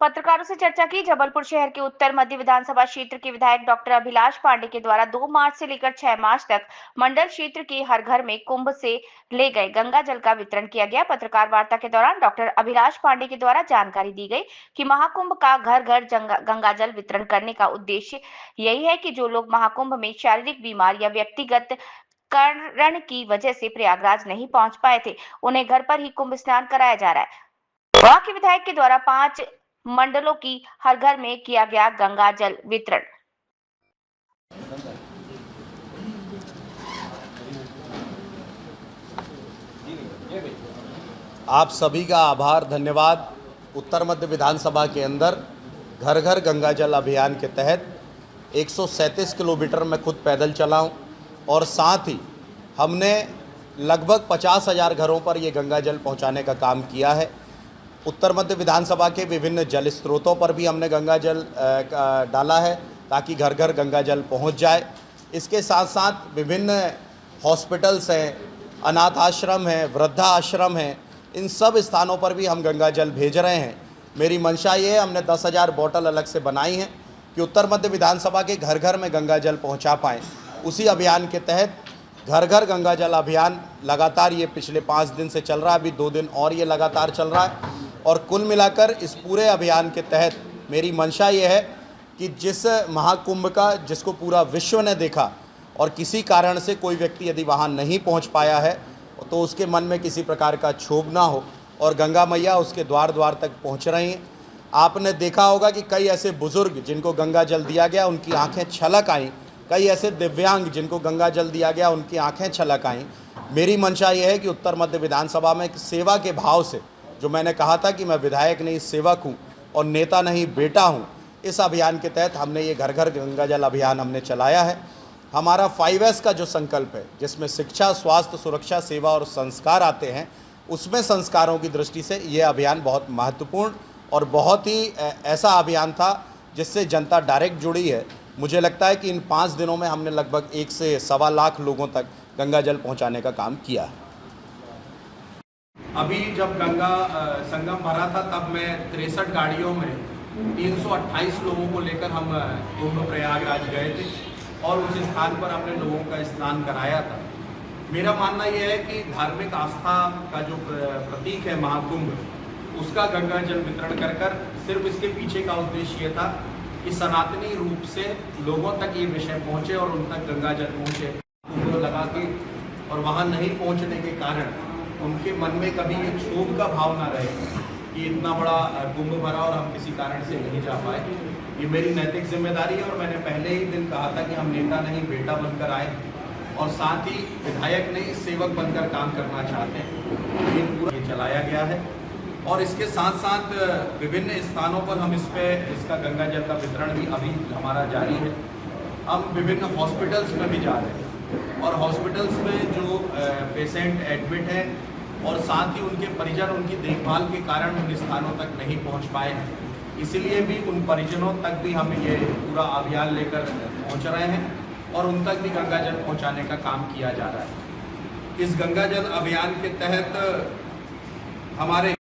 पत्रकारों से चर्चा की। जबलपुर शहर के उत्तर मध्य विधानसभा क्षेत्र के विधायक डॉक्टर अभिलाष पांडे के द्वारा 2 मार्च से लेकर 6 मार्च तक मंडल क्षेत्र के हर घर में कुंभ से ले गए गंगा जल का वितरण किया गया। पत्रकार वार्ता के दौरान डॉक्टर अभिलाष पांडे के द्वारा जानकारी दी गई कि महाकुंभ का घर घर गंगा जल वितरण करने का उद्देश्य यही है कि जो लोग महाकुंभ में शारीरिक बीमार या व्यक्तिगत कारण की वजह से प्रयागराज नहीं पहुंच पाए थे, उन्हें घर पर ही कुंभ स्नान कराया जा रहा है। वहां के विधायक के द्वारा 5 मंडलों की हर घर में किया गया गंगा जल वितरण। आप सभी का आभार, धन्यवाद। उत्तर मध्य विधानसभा के अंदर घर घर गंगा जल अभियान के तहत 137 किलोमीटर मैं खुद पैदल चला हूँ और साथ ही हमने लगभग 50,000 घरों पर ये गंगा जल पहुँचाने का काम किया है। उत्तर मध्य विधानसभा के विभिन्न जल स्रोतों पर भी हमने गंगा जल डाला है ताकि घर घर गंगा जल पहुंच जाए। इसके साथ साथ विभिन्न हॉस्पिटल्स हैं, अनाथ आश्रम हैं, वृद्धा आश्रम हैं, इन सब स्थानों पर भी हम गंगा जल भेज रहे हैं। मेरी मंशा ये है, हमने 10,000 बोतल अलग से बनाई हैं कि उत्तर मध्य विधानसभा के घर घर में गंगा जल पहुँचा पाएँ। उसी अभियान के तहत घर घर गंगा जल अभियान लगातार ये पिछले 5 दिन से चल रहा है, अभी 2 दिन और ये लगातार चल रहा है। और कुल मिलाकर इस पूरे अभियान के तहत मेरी मंशा ये है कि जिस महाकुंभ का जिसको पूरा विश्व ने देखा और किसी कारण से कोई व्यक्ति यदि वहाँ नहीं पहुँच पाया है तो उसके मन में किसी प्रकार का क्षोभ ना हो और गंगा मैया उसके द्वार द्वार तक पहुँच रही हैं। आपने देखा होगा कि कई ऐसे बुज़ुर्ग जिनको गंगा जल दिया गया उनकी आँखें छलक आईं, कई ऐसे दिव्यांग जिनको गंगा जल दिया गया उनकी आँखें छलक आईं। मेरी मंशा ये है कि उत्तर मध्य विधानसभा में सेवा के भाव से, जो मैंने कहा था कि मैं विधायक नहीं सेवक हूं और नेता नहीं बेटा हूं, इस अभियान के तहत हमने ये घर घर गंगा जल अभियान हमने चलाया है। हमारा 5S का जो संकल्प है जिसमें शिक्षा, स्वास्थ्य, सुरक्षा, सेवा और संस्कार आते हैं, उसमें संस्कारों की दृष्टि से ये अभियान बहुत महत्वपूर्ण और बहुत ही ऐसा अभियान था जिससे जनता डायरेक्ट जुड़ी है। मुझे लगता है कि इन 5 दिनों में हमने लगभग 1 से सवा लाख लोगों तक गंगा जल पहुँचाने का काम किया है। अभी जब गंगा संगम भरा था तब मैं 63 गाड़ियों में 328 लोगों को लेकर हम कुंभ प्रयागराज गए थे और उस स्थान पर हमने लोगों का स्नान कराया था। मेरा मानना यह है कि धार्मिक आस्था का जो प्रतीक है महाकुंभ, उसका गंगा जल वितरण कर कर सिर्फ इसके पीछे का उद्देश्य ये था कि सनातनी रूप से लोगों तक ये विषय पहुँचे और उन तक गंगा जल पहुँचे। कुंभ लगा के और वहाँ नहीं पहुँचने के कारण उनके मन में कभी ये क्षोभ का भाव ना रहे कि इतना बड़ा कुंभ भरा और हम किसी कारण से नहीं जा पाए। ये मेरी नैतिक जिम्मेदारी है और मैंने पहले ही दिन कहा था कि हम नेता नहीं बेटा बनकर आए और साथ ही विधायक नहीं सेवक बनकर काम करना चाहते हैं। ये पूरा ये चलाया गया है और इसके साथ साथ विभिन्न स्थानों पर हम इसका गंगा जल का वितरण भी अभी हमारा जारी है। हम विभिन्न हॉस्पिटल्स में भी जा रहे हैं और हॉस्पिटल्स में जो पेशेंट एडमिट हैं और साथ ही उनके परिजन उनकी देखभाल के कारण उन स्थानों तक नहीं पहुंच पाए हैं, इसलिए भी उन परिजनों तक भी हम ये पूरा अभियान लेकर पहुंच रहे हैं और उन तक भी गंगा जल पहुंचाने का काम किया जा रहा है। इस गंगा जल अभियान के तहत हमारे